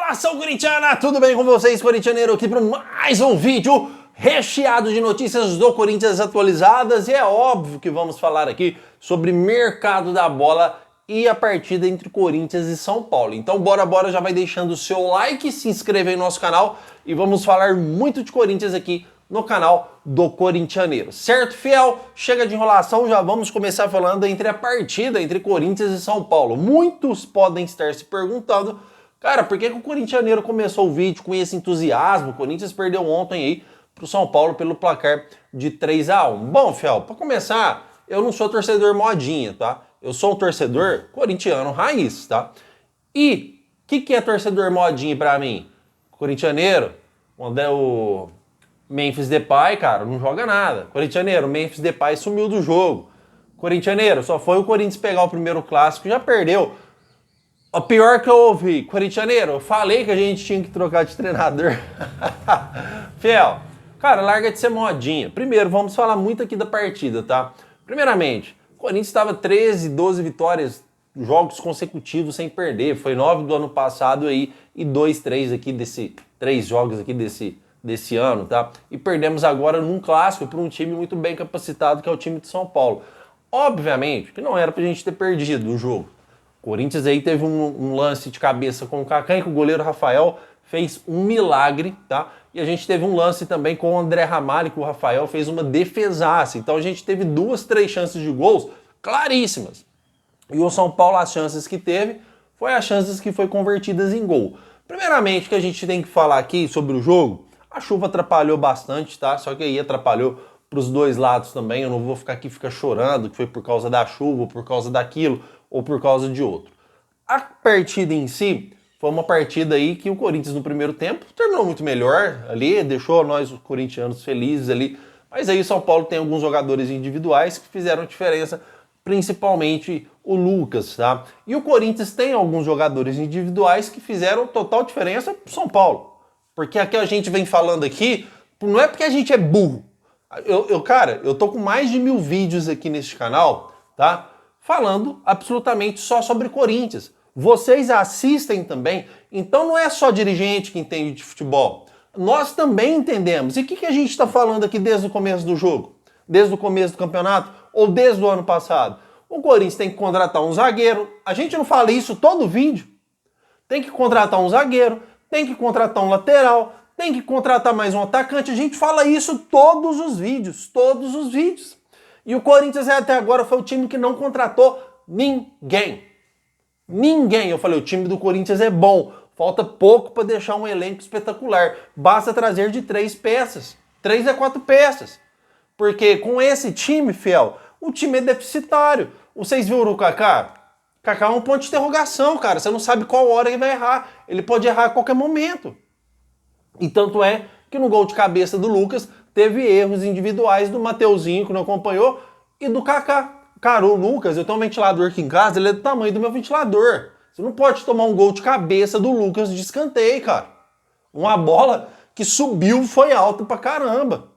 Nação corintiana, tudo bem com vocês, corintianeiro? Aqui para mais um vídeo recheado de notícias do Corinthians atualizadas e é óbvio que vamos falar aqui sobre mercado da bola e a partida entre Corinthians e São Paulo. Então bora, já vai deixando o seu like, se inscreva em nosso canal e vamos falar muito de Corinthians aqui no canal do Corintianeiro. Certo, fiel? Chega de enrolação, já vamos começar falando entre a partida entre Corinthians e São Paulo. Muitos podem estar se perguntando, cara, por que o Corintianeiro começou o vídeo com esse entusiasmo? O Corinthians perdeu ontem aí pro São Paulo pelo placar de 3-1. Bom, fiel, para começar, eu não sou torcedor modinha, tá? Eu sou um torcedor corintiano raiz, tá? E o que é torcedor modinha pra mim? Corintianeiro, onde é o Memphis Depay, cara, não joga nada. Corintianeiro, Memphis Depay sumiu do jogo. Corintianeiro, só foi o Corinthians pegar o primeiro clássico, já perdeu. O pior que eu ouvi, Corintianeiro, eu falei que a gente tinha que trocar de treinador. Fiel, cara, larga de ser modinha. Primeiro, vamos falar muito aqui da partida, tá? Primeiramente, o Corinthians estava 13, 12 vitórias, jogos consecutivos sem perder. Foi 9 do ano passado aí e 2, 3 aqui desse 3 jogos aqui desse ano, tá? E perdemos agora num clássico para um time muito bem capacitado, que é o time de São Paulo. Obviamente que não era pra gente ter perdido o jogo. O Corinthians aí teve um lance de cabeça com o Kaká, em que o goleiro Rafael fez um milagre, tá? E a gente teve um lance também com o André Ramalho, que o Rafael fez uma defesaça. Então a gente teve 2, 3 chances de gols claríssimas. E o São Paulo, as chances que teve, foi as chances que foi convertidas em gol. Primeiramente, o que a gente tem que falar aqui sobre o jogo, a chuva atrapalhou bastante, tá? Só que aí atrapalhou para os dois lados também. Eu não vou ficar aqui chorando que foi por causa da chuva, ou por causa daquilo, ou por causa de outro. A partida em si foi uma partida aí que o Corinthians no primeiro tempo terminou muito melhor ali, deixou nós os corintianos felizes ali, mas aí o São Paulo tem alguns jogadores individuais que fizeram diferença, principalmente o Lucas, tá? E o Corinthians tem alguns jogadores individuais que fizeram total diferença pro São Paulo. Porque aqui a gente vem falando aqui, não é porque a gente é burro. Cara, eu tô com mais de 1000 vídeos aqui neste canal, tá? Falando absolutamente só sobre Corinthians. Vocês assistem também, então não é só dirigente que entende de futebol. Nós também entendemos. E o que a gente está falando aqui desde o começo do jogo? Desde o começo do campeonato? Ou desde o ano passado? O Corinthians tem que contratar um zagueiro. A gente não fala isso todo vídeo. Tem que contratar um zagueiro, tem que contratar um lateral, tem que contratar mais um atacante. A gente fala isso todos os vídeos, todos os vídeos. E o Corinthians até agora foi o time que não contratou ninguém. Ninguém. Eu falei, o time do Corinthians é bom. Falta pouco para deixar um elenco espetacular. Basta trazer de 3 peças. 3 a 4 peças. Porque com esse time, fiel, o time é deficitário. Vocês viram o Kaká? Kaká é um ponto de interrogação, cara. Você não sabe qual hora ele vai errar. Ele pode errar a qualquer momento. E tanto é que no gol de cabeça do Lucas teve erros individuais do Mateuzinho, que não acompanhou, e do Kaká. Cara, o Lucas, eu tenho um ventilador aqui em casa, ele é do tamanho do meu ventilador. Você não pode tomar um gol de cabeça do Lucas de escanteio, cara. Uma bola que subiu foi alta pra caramba.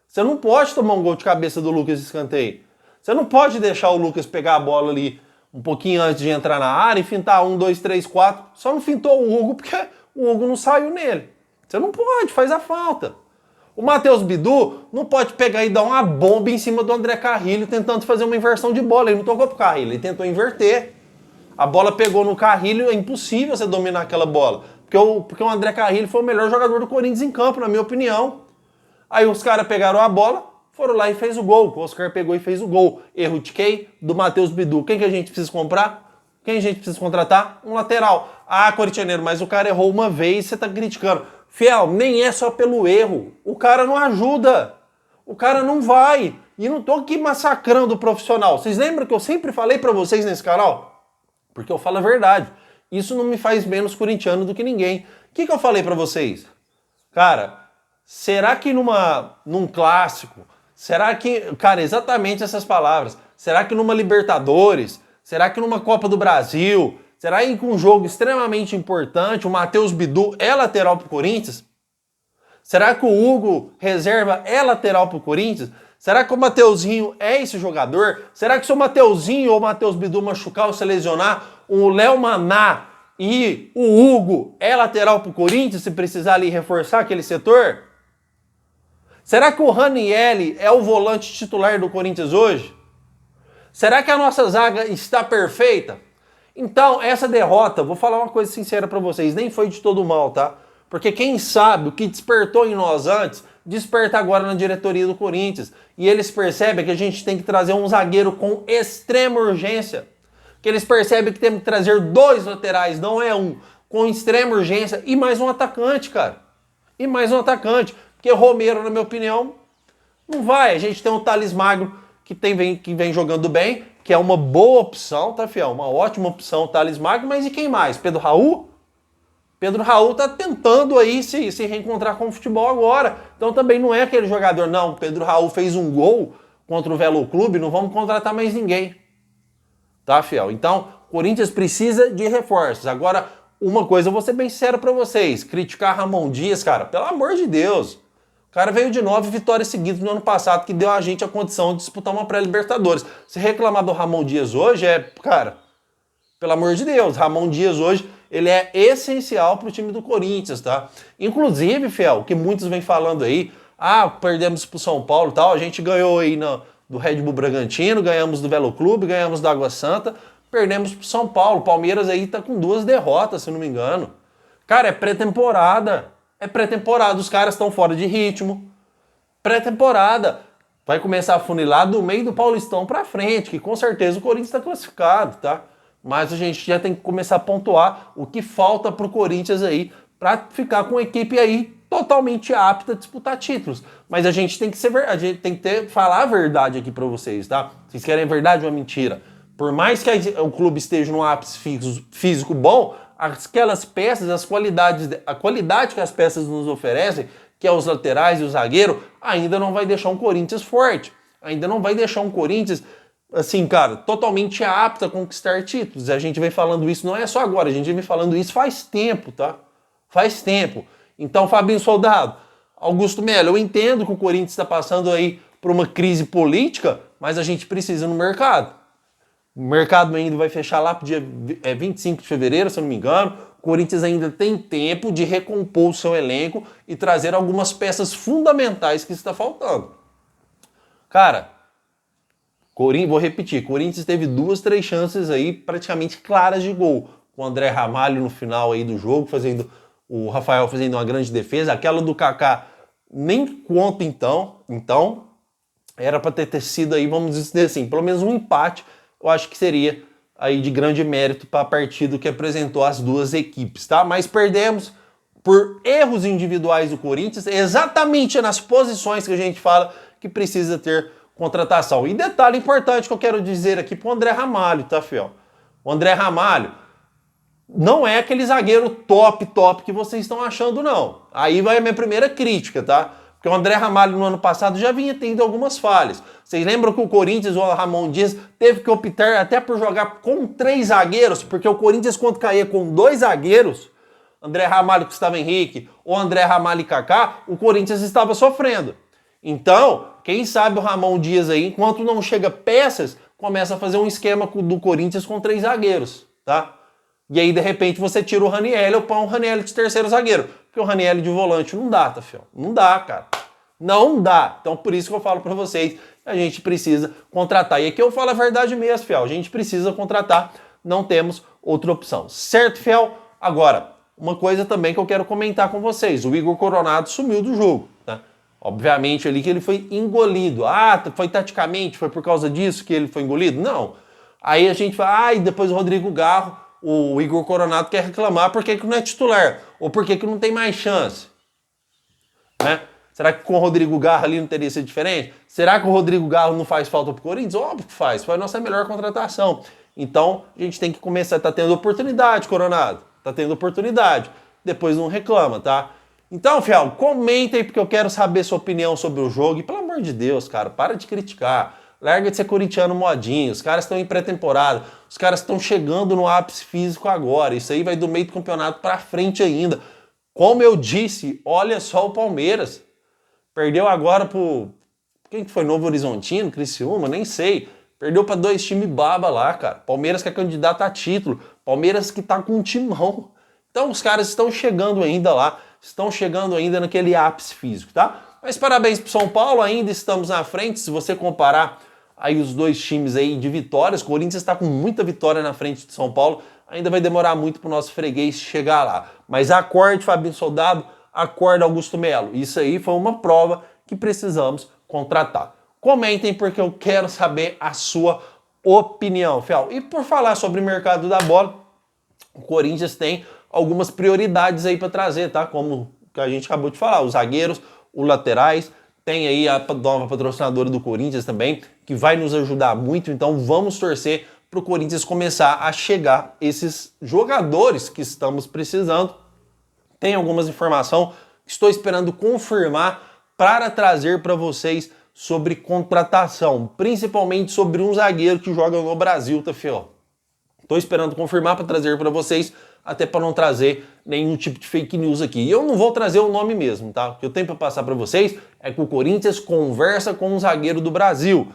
Você não pode tomar um gol de cabeça do Lucas de escanteio. Você não pode deixar o Lucas pegar a bola ali um pouquinho antes de entrar na área e fintar 1, 2, 3, 4. Só não fintou o Hugo porque o Hugo não saiu nele. Você não pode, faz a falta. O Matheus Bidu não pode pegar e dar uma bomba em cima do André Carrilho tentando fazer uma inversão de bola. Ele não tocou pro Carrilho, ele tentou inverter. A bola pegou no Carrilho, é impossível você dominar aquela bola. Porque o André Carrilho foi o melhor jogador do Corinthians em campo, na minha opinião. Aí os caras pegaram a bola, foram lá e fez o gol. O Oscar pegou e fez o gol. Erro de quem? Do Matheus Bidu. Quem que a gente precisa comprar? Quem a gente precisa contratar? Um lateral. Ah, Corintianeiro, mas o cara errou uma vez e você tá criticando. Fiel, nem é só pelo erro. O cara não ajuda. O cara não vai. E não tô aqui massacrando o profissional. Vocês lembram que eu sempre falei pra vocês nesse canal? Porque eu falo a verdade. Isso não me faz menos corintiano do que ninguém. O que eu falei pra vocês? Cara, será que num clássico, será que, cara, exatamente essas palavras, será que numa Libertadores, será que numa Copa do Brasil, será que com um jogo extremamente importante, o Matheus Bidu é lateral pro Corinthians? Será que o Hugo reserva é lateral pro Corinthians? Será que o Mateuzinho é esse jogador? Será que se o Mateuzinho ou o Matheus Bidu machucar ou se lesionar, o Léo Maná e o Hugo é lateral pro Corinthians se precisar ali reforçar aquele setor? Será que o Ranieri é o volante titular do Corinthians hoje? Será que a nossa zaga está perfeita? Então, essa derrota, vou falar uma coisa sincera para vocês, nem foi de todo mal, tá? Porque quem sabe o que despertou em nós antes, desperta agora na diretoria do Corinthians. E eles percebem que a gente tem que trazer um zagueiro com extrema urgência. Que eles percebem que temos que trazer 2 laterais, não é um, com extrema urgência e mais um atacante, cara. E mais um atacante. Porque Romero, na minha opinião, não vai. A gente tem o Thales Magno, que vem jogando bem, que é uma boa opção, tá, fiel? Uma ótima opção, o Thales Magno, mas e quem mais? Pedro Raul? Pedro Raul tá tentando aí se reencontrar com o futebol agora. Então também não é aquele jogador, não, Pedro Raul fez um gol contra o Velo Clube, não vamos contratar mais ninguém. Tá, fiel? Então, Corinthians precisa de reforços. Agora, uma coisa, eu vou ser bem sincero pra vocês, criticar Ramon Dias, cara, pelo amor de Deus. O cara veio de 9 vitórias seguidas no ano passado, que deu a gente a condição de disputar uma pré-Libertadores. Se reclamar do Ramon Dias hoje, cara, pelo amor de Deus, Ramon Dias hoje, ele é essencial pro time do Corinthians, tá? Inclusive, fiel, que muitos vêm falando aí, perdemos pro São Paulo e tal, a gente ganhou aí do Red Bull Bragantino, ganhamos do Velo Clube, ganhamos do Água Santa, perdemos pro São Paulo. Palmeiras aí tá com 2 derrotas, se não me engano. Cara, é pré-temporada. É pré-temporada, os caras estão fora de ritmo. Pré-temporada. Vai começar a funilar do meio do Paulistão pra frente, que com certeza o Corinthians está classificado, tá? Mas a gente já tem que começar a pontuar o que falta pro Corinthians aí pra ficar com a equipe aí totalmente apta a disputar títulos. Mas a gente tem que falar a verdade aqui pra vocês, tá? Vocês querem a verdade ou a mentira? Por mais que o clube esteja num ápice físico bom, aquelas peças, a qualidade que as peças nos oferecem, que é os laterais e o zagueiro, ainda não vai deixar um Corinthians forte. Ainda não vai deixar um Corinthians, assim, cara, totalmente apto a conquistar títulos. A gente vem falando isso, não é só agora, a gente vem falando isso faz tempo, tá? Faz tempo. Então, Fabinho Soldado, Augusto Melo, eu entendo que o Corinthians está passando aí por uma crise política, mas a gente precisa no mercado. O mercado ainda vai fechar lá pro dia 25 de fevereiro, se eu não me engano. O Corinthians ainda tem tempo de recompor o seu elenco e trazer algumas peças fundamentais que está faltando. Cara, vou repetir, Corinthians teve 2, 3 chances aí praticamente claras de gol. Com o André Ramalho no final aí do jogo, o Rafael fazendo uma grande defesa. Aquela do Kaká nem conta então era para ter sido aí, vamos dizer assim, pelo menos um empate. Eu acho que seria aí de grande mérito para a partida que apresentou as 2 equipes, tá? Mas perdemos por erros individuais do Corinthians, exatamente nas posições que a gente fala que precisa ter contratação. E detalhe importante que eu quero dizer aqui pro André Ramalho, tá, fiel? O André Ramalho não é aquele zagueiro top que vocês estão achando, não. Aí vai a minha primeira crítica, tá? Porque o André Ramalho no ano passado já vinha tendo algumas falhas. Vocês lembram que o Corinthians, o Ramon Dias, teve que optar até por jogar com 3 zagueiros, porque o Corinthians, quando caía com 2 zagueiros, André Ramalho e Gustavo Henrique, ou André Ramalho e Kaká, o Corinthians estava sofrendo. Então, quem sabe o Ramon Dias aí, enquanto não chega peças, começa a fazer um esquema do Corinthians com 3 zagueiros, tá? E aí, de repente, você tira o Ranieri ou põe o Ranieri de terceiro zagueiro. Porque o Ranieri de volante não dá, tá, fiel? Não dá, cara. Não dá. Então, por isso que eu falo pra vocês, a gente precisa contratar. E aqui eu falo a verdade mesmo, fiel. A gente precisa contratar, não temos outra opção. Certo, fiel? Agora, uma coisa também que eu quero comentar com vocês. O Igor Coronado sumiu do jogo, tá? Obviamente ali que ele foi engolido. Foi taticamente, foi por causa disso que ele foi engolido? Não. Aí a gente fala, e depois o Rodrigo Garro, o Igor Coronado quer reclamar por que não é titular, ou por que não tem mais chance. Né? Será que com o Rodrigo Garro ali não teria sido diferente? Será que o Rodrigo Garro não faz falta pro Corinthians? Óbvio que faz, foi a nossa melhor contratação. Então, a gente tem que começar, tá tendo oportunidade, Coronado, tá tendo oportunidade. Depois não reclama, tá? Então, fiel, comenta aí porque eu quero saber sua opinião sobre o jogo. E pelo amor de Deus, cara, para de criticar. Larga de ser corintiano modinho, os caras estão em pré-temporada, os caras estão chegando no ápice físico agora, isso aí vai do meio do campeonato pra frente ainda. Como eu disse, olha só o Palmeiras, perdeu agora pro... Quem que foi? Novo Horizontino, Criciúma? Nem sei. Perdeu pra 2 times baba lá, cara. Palmeiras que é candidato a título. Palmeiras que tá com um timão. Então os caras estão chegando ainda lá, estão chegando ainda naquele ápice físico, tá? Mas parabéns pro São Paulo, ainda estamos na frente, se você comparar aí os dois times aí de vitórias, o Corinthians está com muita vitória na frente de São Paulo, ainda vai demorar muito pro nosso freguês chegar lá. Mas acorde, Fabinho Soldado, acorde, Augusto Melo. Isso aí foi uma prova que precisamos contratar. Comentem porque eu quero saber a sua opinião, fiel. E por falar sobre o mercado da bola, o Corinthians tem algumas prioridades aí para trazer, tá? Como que a gente acabou de falar, os zagueiros, os laterais, tem aí a nova patrocinadora do Corinthians também, que vai nos ajudar muito, então vamos torcer para o Corinthians começar a chegar esses jogadores que estamos precisando. Tem algumas informações que estou esperando confirmar para trazer para vocês sobre contratação, principalmente sobre um zagueiro que joga no Brasil, tá, fiel? Estou esperando confirmar para trazer para vocês, até para não trazer nenhum tipo de fake news aqui. E eu não vou trazer o nome mesmo, tá? O que eu tenho para passar para vocês é que o Corinthians conversa com um zagueiro do Brasil.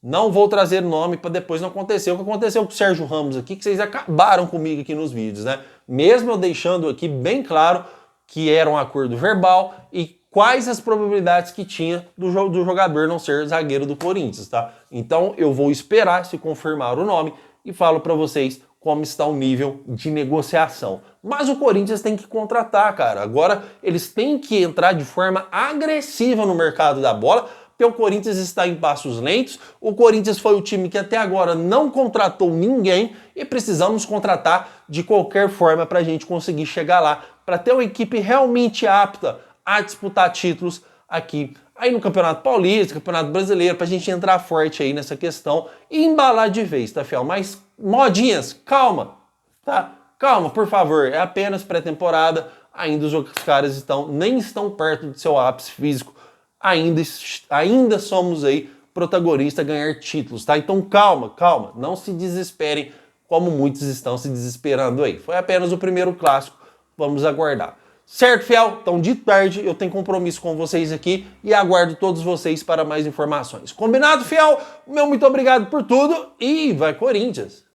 Não vou trazer o nome para depois não acontecer o que aconteceu com o Sérgio Ramos aqui, que vocês acabaram comigo aqui nos vídeos, né? Mesmo eu deixando aqui bem claro que era um acordo verbal e quais as probabilidades que tinha do jogador não ser zagueiro do Corinthians, tá? Então eu vou esperar se confirmar o nome e falo para vocês como está o nível de negociação. Mas o Corinthians tem que contratar, cara. Agora eles têm que entrar de forma agressiva no mercado da bola, porque o Corinthians está em passos lentos. O Corinthians foi o time que até agora não contratou ninguém e precisamos contratar de qualquer forma para a gente conseguir chegar lá, para ter uma equipe realmente apta a disputar títulos aqui aí no Campeonato Paulista, Campeonato Brasileiro, pra gente entrar forte aí nessa questão e embalar de vez, tá, fiel? Mas, modinhas, calma, tá? Calma, por favor, é apenas pré-temporada, ainda os caras nem estão perto do seu ápice físico, ainda somos aí protagonistas a ganhar títulos, tá? Então calma, não se desesperem como muitos estão se desesperando aí. Foi apenas o primeiro clássico, vamos aguardar. Certo, fiel? Então, de tarde, eu tenho compromisso com vocês aqui e aguardo todos vocês para mais informações. Combinado, fiel? Meu muito obrigado por tudo e vai Corinthians!